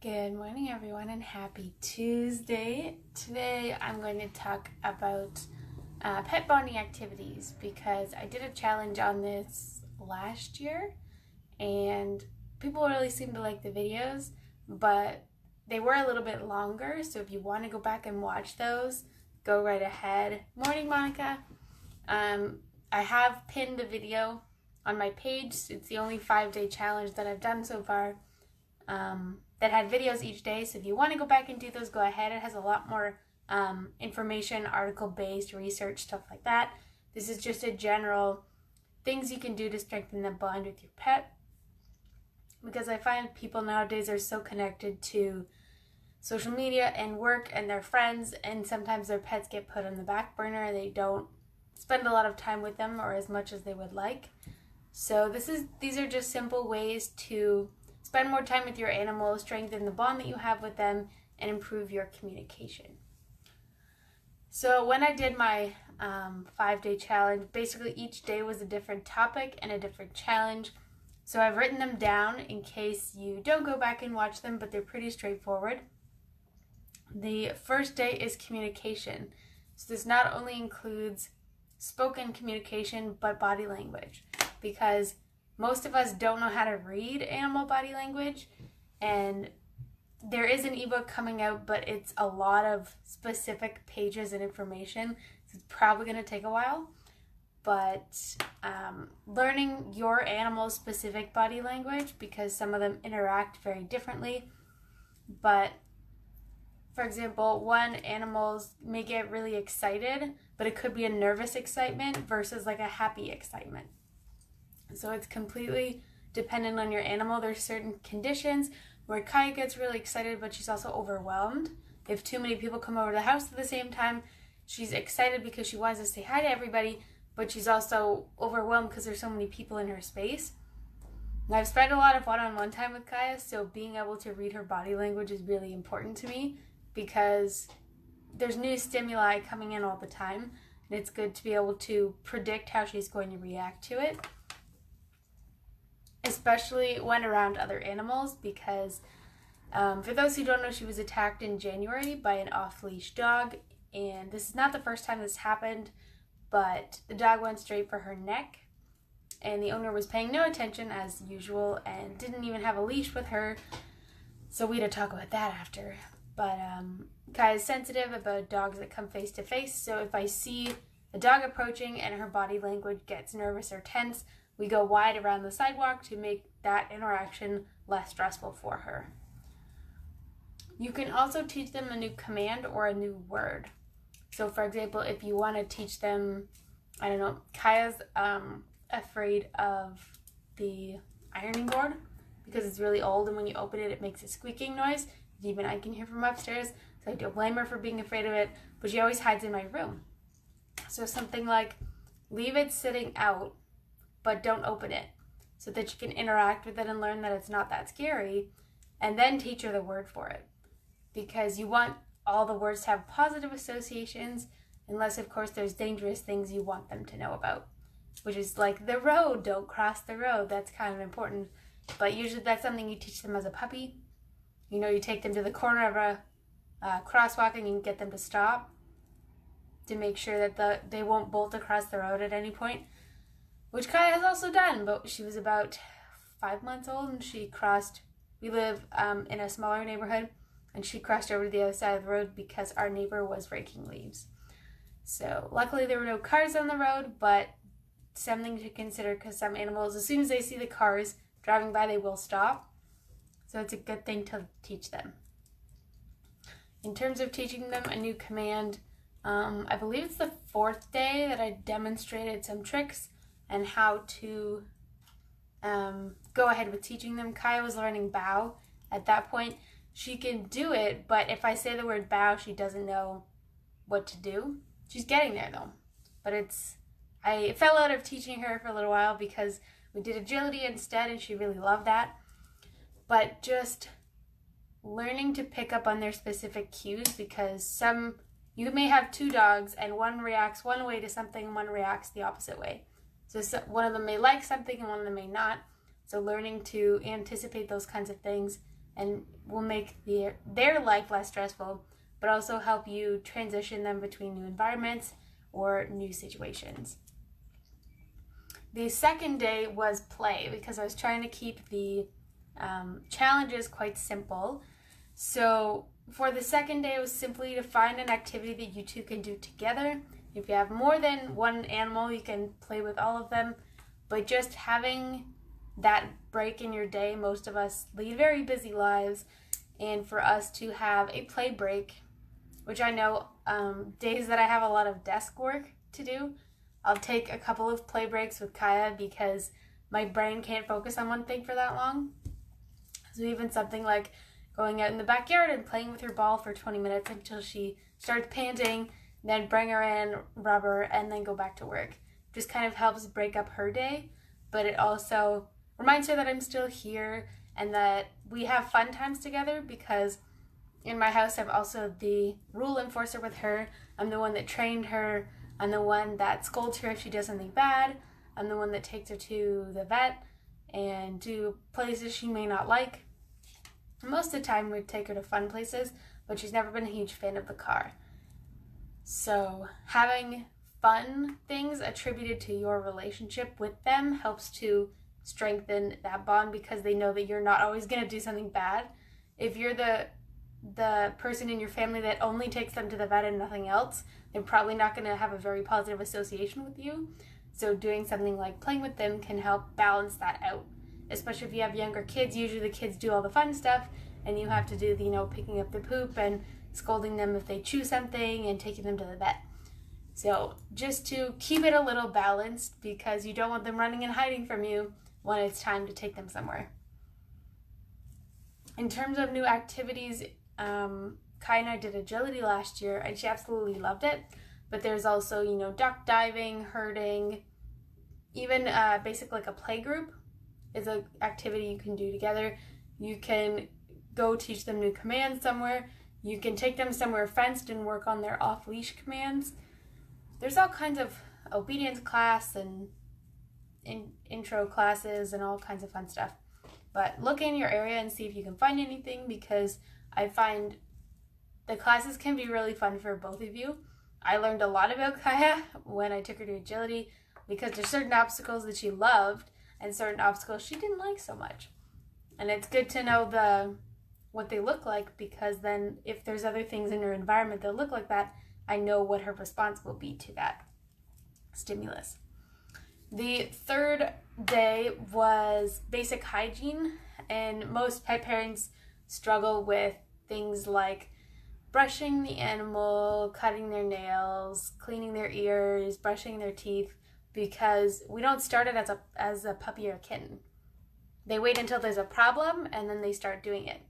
Good morning, everyone, and happy Tuesday. Today I'm going to talk about pet bonding activities because I did a challenge on this last year and people really seemed to like the videos, but they were a little bit longer, so if you want to go back and watch those, go right ahead. Morning, Monica. I have pinned a video on my page. It's the only 5-day challenge that I've done so far. That had videos each day, so if you want to go back and do those, go ahead. It has a lot more information, article-based research, stuff like that. This is just a general things you can do to strengthen the bond with your pet, because I find people nowadays are so connected to social media and work and their friends, and sometimes their pets get put on the back burner. They don't spend a lot of time with them or as much as they would like. So these are just simple ways to spend more time with your animal, strengthen the bond that you have with them, and improve your communication. So when I did my 5-day challenge, basically each day was a different topic and a different challenge. So I've written them down in case you don't go back and watch them, but they're pretty straightforward. The first day is communication. So this not only includes spoken communication, but body language, because most of us don't know how to read animal body language, and there is an ebook coming out, but it's a lot of specific pages and information, so it's probably going to take a while. But learning your animal's specific body language, because some of them interact very differently. But for example, one animals may get really excited, but it could be a nervous excitement versus like a happy excitement. So it's completely dependent on your animal. There's certain conditions where Kaya gets really excited, but she's also overwhelmed. If too many people come over to the house at the same time, she's excited because she wants to say hi to everybody, but she's also overwhelmed because there's so many people in her space. And I've spent a lot of one-on-one time with Kaya, so being able to read her body language is really important to me, because there's new stimuli coming in all the time, and it's good to be able to predict how she's going to react to it, especially when around other animals, because for those who don't know, she was attacked in January by an off-leash dog, and this is not the first time this happened, but the dog went straight for her neck, and the owner was paying no attention as usual and didn't even have a leash with her, so we had to talk about that after. But Kai is sensitive about dogs that come face to face, so if I see a dog approaching and her body language gets nervous or tense, we go wide around the sidewalk to make that interaction less stressful for her. You can also teach them a new command or a new word. So for example, if you want to teach them, I don't know, Kaya's afraid of the ironing board because it's really old, and when you open it, it makes a squeaking noise. Even I can hear from upstairs, so I don't blame her for being afraid of it, but she always hides in my room. So something like, leave it sitting out, but don't open it, so that you can interact with it and learn that it's not that scary, and then teach her the word for it. Because you want all the words to have positive associations, unless of course there's dangerous things you want them to know about, which is like the road, don't cross the road. That's kind of important, but usually that's something you teach them as a puppy. You know, you take them to the corner of a crosswalk and you can get them to stop to make sure that they won't bolt across the road at any point, which Kaya has also done. But she was about 5 months old and she crossed. We live in a smaller neighborhood, and she crossed over to the other side of the road because our neighbor was raking leaves. So luckily there were no cars on the road, but something to consider, because some animals, as soon as they see the cars driving by, they will stop. So it's a good thing to teach them. In terms of teaching them a new command, I believe it's the 4th day that I demonstrated some tricks and how to go ahead with teaching them. Kaya was learning bow. At that point, she can do it, but if I say the word bow, she doesn't know what to do. She's getting there though. But I fell out of teaching her for a little while because we did agility instead, and she really loved that. But just learning to pick up on their specific cues, because you may have 2 dogs and one reacts one way to something and one reacts the opposite way. So one of them may like something and one of them may not. So learning to anticipate those kinds of things and will make their life less stressful, but also help you transition them between new environments or new situations. The second day was play, because I was trying to keep the challenges quite simple. So for the second day, it was simply to find an activity that you two can do together. If you have more than one animal, you can play with all of them, but just having that break in your day, most of us lead very busy lives, and for us to have a play break, which I know days that I have a lot of desk work to do, I'll take a couple of play breaks with Kaya because my brain can't focus on one thing for that long. So even something like going out in the backyard and playing with her ball for 20 minutes until she starts panting, then bring her in, rub her, and then go back to work. Just kind of helps break up her day, but it also reminds her that I'm still here and that we have fun times together, because in my house I'm also the rule enforcer with her. I'm the one that trained her. I'm the one that scolds her if she does something bad. I'm the one that takes her to the vet and to places she may not like. Most of the time we take her to fun places, but she's never been a huge fan of the car. So having fun things attributed to your relationship with them helps to strengthen that bond, because they know that you're not always going to do something bad. If you're the person in your family that only takes them to the vet and nothing else, they're probably not going to have a very positive association with you. So doing something like playing with them can help balance that out. Especially if you have younger kids, usually the kids do all the fun stuff and you have to do the, picking up the poop and scolding them if they chew something and taking them to the vet. So just to keep it a little balanced, because you don't want them running and hiding from you when it's time to take them somewhere. In terms of new activities, Kai and I did agility last year and she absolutely loved it. But there's also, duck diving, herding, even basically like a play group is an activity you can do together. You can go teach them new commands somewhere. You can take them somewhere fenced and work on their off-leash commands. There's all kinds of obedience class and intro classes and all kinds of fun stuff. But look in your area and see if you can find anything, because I find the classes can be really fun for both of you. I learned a lot about Kaya when I took her to agility, because there's certain obstacles that she loved and certain obstacles she didn't like so much. And it's good to know what they look like, because then if there's other things in her environment that look like that, I know what her response will be to that stimulus. The third day was basic hygiene, and most pet parents struggle with things like brushing the animal, cutting their nails, cleaning their ears, brushing their teeth, because we don't start it as a puppy or a kitten. They wait until there's a problem and then they start doing it.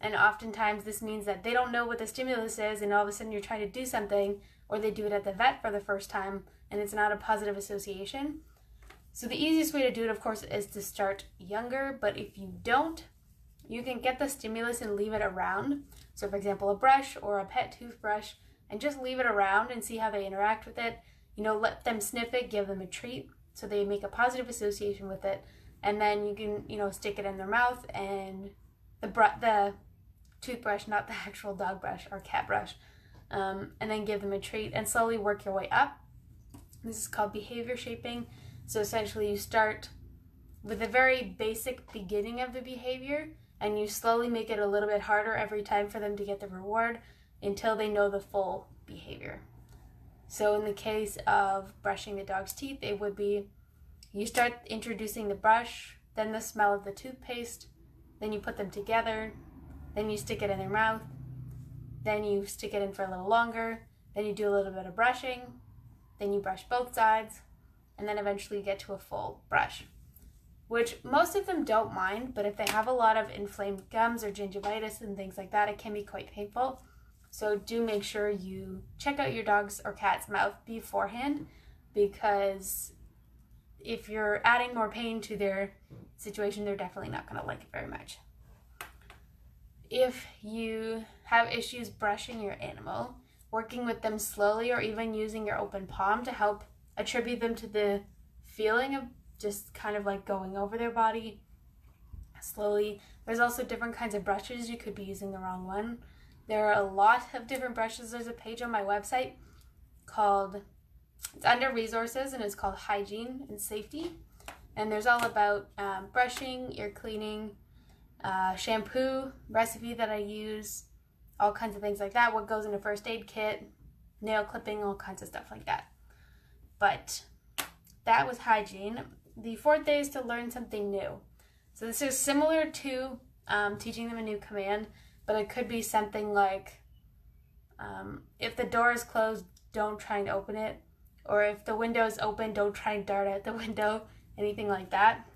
And oftentimes this means that they don't know what the stimulus is, and all of a sudden you're trying to do something, or they do it at the vet for the first time and it's not a positive association. So the easiest way to do it, of course, is to start younger, but if you don't, you can get the stimulus and leave it around. So for example, a brush or a pet toothbrush, and just leave it around and see how they interact with it. Let them sniff it, give them a treat so they make a positive association with it. And then you can, stick it in their mouth, and the toothbrush, not the actual dog brush or cat brush, and then give them a treat and slowly work your way up. This is called behavior shaping. So essentially you start with the very basic beginning of the behavior, and you slowly make it a little bit harder every time for them to get the reward until they know the full behavior. So in the case of brushing the dog's teeth, it would be you start introducing the brush, then the smell of the toothpaste, then you put them together, then you stick it in their mouth, then you stick it in for a little longer, then you do a little bit of brushing, then you brush both sides, and then eventually you get to a full brush, which most of them don't mind, but if they have a lot of inflamed gums or gingivitis and things like that, it can be quite painful. So do make sure you check out your dog's or cat's mouth beforehand, because if you're adding more pain to their situation, they're definitely not going to like it very much. If you have issues brushing your animal, working with them slowly, or even using your open palm to help attribute them to the feeling of just kind of like going over their body, slowly. There's also different kinds of brushes. You could be using the wrong one. There are a lot of different brushes. There's a page on my website called, it's under resources, and it's called Hygiene and Safety. And there's all about brushing, ear cleaning, shampoo, recipe that I use, all kinds of things like that, what goes in a first aid kit, nail clipping, all kinds of stuff like that. But that was hygiene. The fourth day is to learn something new. So this is similar to teaching them a new command, but it could be something like, if the door is closed, don't try and open it. Or if the window is open, don't try and dart at the window, anything like that.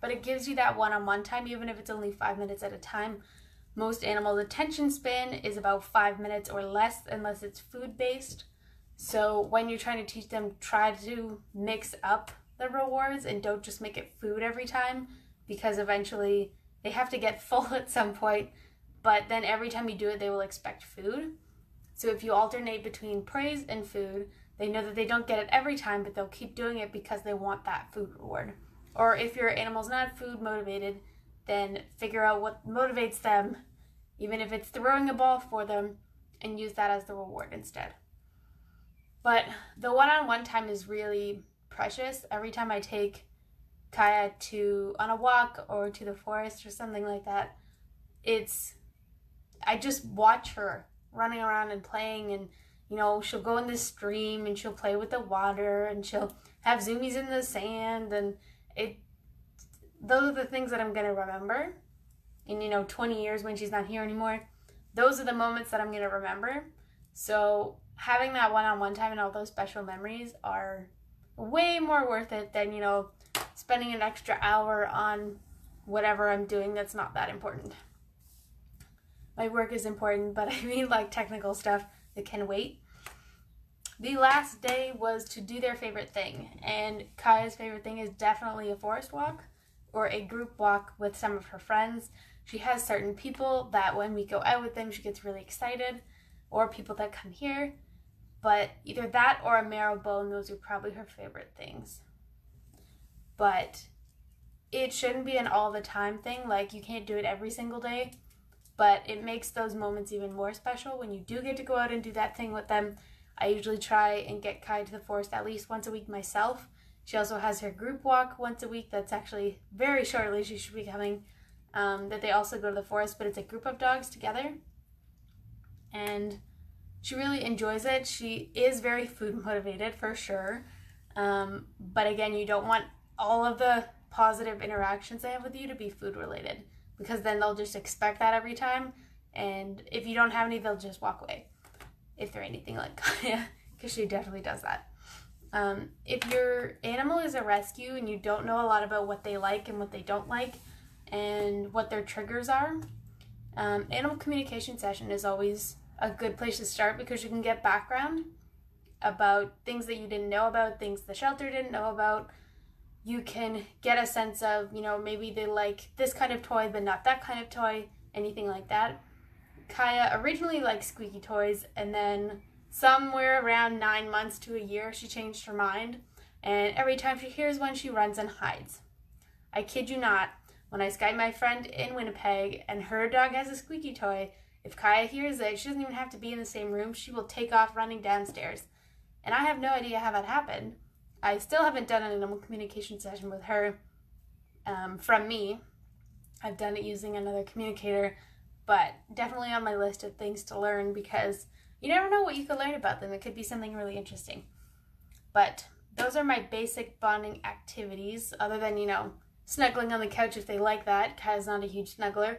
But it gives you that one-on-one time, even if it's only 5 minutes at a time. Most animals' attention span is about 5 minutes or less, unless it's food-based. So when you're trying to teach them, try to mix up the rewards and don't just make it food every time, because eventually they have to get full at some point, but then every time you do it, they will expect food. So if you alternate between praise and food, they know that they don't get it every time, but they'll keep doing it because they want that food reward. Or if your animal's not food motivated, then figure out what motivates them, even if it's throwing a ball for them, and use that as the reward instead. But the one-on-one time is really precious. Every time I take Kaya on a walk or to the forest or something like that, I just watch her running around and playing, and she'll go in the stream and she'll play with the water and she'll have zoomies in the sand, and those are the things that I'm going to remember in 20 years when she's not here anymore. Those are the moments that I'm going to remember. So having that one-on-one time and all those special memories are way more worth it than spending an extra hour on whatever I'm doing that's not that important. My work is important, but I mean like technical stuff that can wait. The last day was to do their favorite thing, and Kaya's favorite thing is definitely a forest walk or a group walk with some of her friends. She has certain people that when we go out with them, she gets really excited, or people that come here. But either that or a marrow bone, those are probably her favorite things. But it shouldn't be an all the time thing, like you can't do it every single day, but it makes those moments even more special when you do get to go out and do that thing with them. I usually try and get Kai to the forest at least once a week myself. She also has her group walk once a week. That's actually very shortly, she should be coming, that they also go to the forest, but it's a group of dogs together. And she really enjoys it. She is very food motivated for sure. But again, you don't want all of the positive interactions they have with you to be food related, because then they'll just expect that every time. And if you don't have any, they'll just walk away. If they're anything like Kaya, because she definitely does that. If your animal is a rescue and you don't know a lot about what they like and what they don't like and what their triggers are, animal communication session is always a good place to start, because you can get background about things that you didn't know about, things the shelter didn't know about. You can get a sense of, maybe they like this kind of toy but not that kind of toy, anything like that. Kaya originally liked squeaky toys, and then somewhere around 9 months to a year, she changed her mind, and every time she hears one, she runs and hides. I kid you not, when I Skype my friend in Winnipeg and her dog has a squeaky toy, if Kaya hears it, she doesn't even have to be in the same room, she will take off running downstairs. And I have no idea how that happened. I still haven't done an animal communication session with her from me. I've done it using another communicator, but definitely on my list of things to learn, because you never know what you could learn about them. It could be something really interesting. But those are my basic bonding activities, other than, snuggling on the couch if they like that. Kaya's not a huge snuggler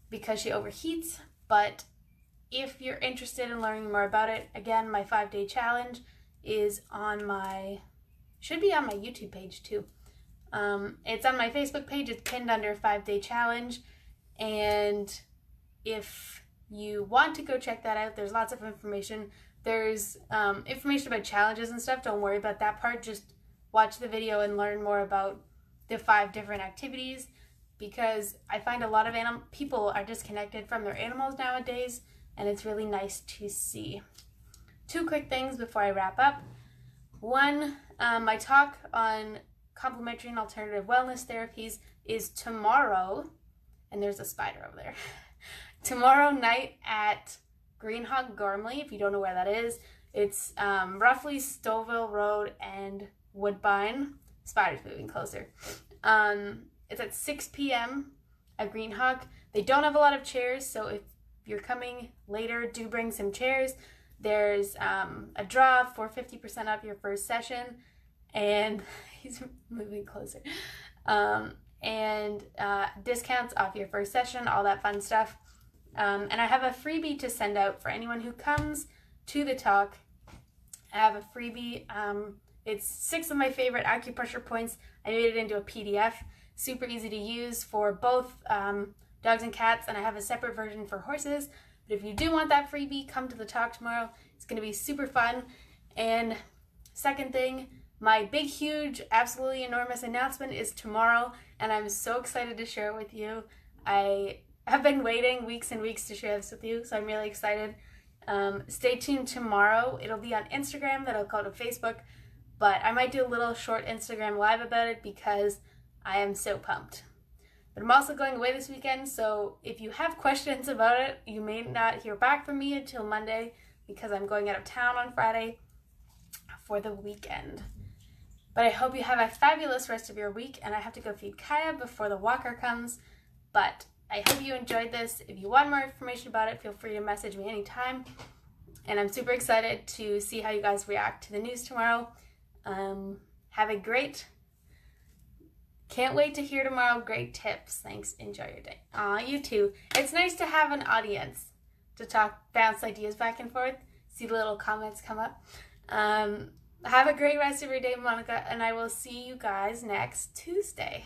because she overheats, but if you're interested in learning more about it, again, my 5-day challenge is should be on my YouTube page too. It's on my Facebook page. It's pinned under 5-day challenge, and if you want to go check that out, there's lots of information. There's information about challenges and stuff. Don't worry about that part. Just watch the video and learn more about the 5 different activities, because I find a lot of people are disconnected from their animals nowadays, and it's really nice to see. 2 quick things before I wrap up. One, my talk on complementary and alternative wellness therapies is tomorrow, and there's a spider over there, tomorrow night at Greenhawk Gormley. If you don't know where that is, it's roughly Stouffville Road and Woodbine. Spider's moving closer. It's at 6 p.m. at Greenhawk. They don't have a lot of chairs, so if you're coming later, do bring some chairs. There's a draw for 50% off your first session, and he's moving closer, and discounts off your first session, all that fun stuff. And I have a freebie to send out for anyone who comes to the talk. I have a freebie. It's 6 of my favorite acupressure points. I made it into a PDF. Super easy to use for both dogs and cats, and I have a separate version for horses. But if you do want that freebie, come to the talk tomorrow. It's going to be super fun. And second thing, my big, huge, absolutely enormous announcement is tomorrow, and I'm so excited to share it with you. I have been waiting weeks and weeks to share this with you, so I'm really excited. Stay tuned tomorrow. It'll be on Instagram, then I'll go to Facebook, but I might do a little short Instagram live about it because I am so pumped. But I'm also going away this weekend, so if you have questions about it, you may not hear back from me until Monday because I'm going out of town on Friday for the weekend. But I hope you have a fabulous rest of your week, and I have to go feed Kaya before the walker comes. But I hope you enjoyed this. If you want more information about it, feel free to message me anytime. And I'm super excited to see how you guys react to the news tomorrow. Have a great... Can't wait to hear tomorrow. Great tips. Thanks. Enjoy your day. Aw, you too. It's nice to have an audience to talk, bounce ideas back and forth. See the little comments come up. Have a great rest of your day, Monica, and I will see you guys next Tuesday.